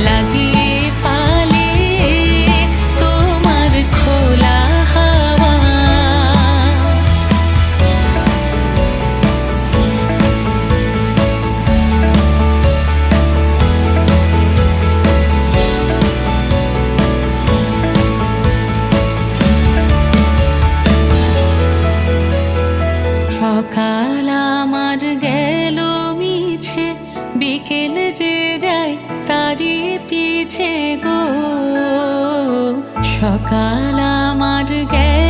লাগিয়ে পালে তোমার খোলা হাওয়া। সকাল আমার গেল মিছে, বিকেল যে যায় তারই পিছে গো। সকাল আমার গেল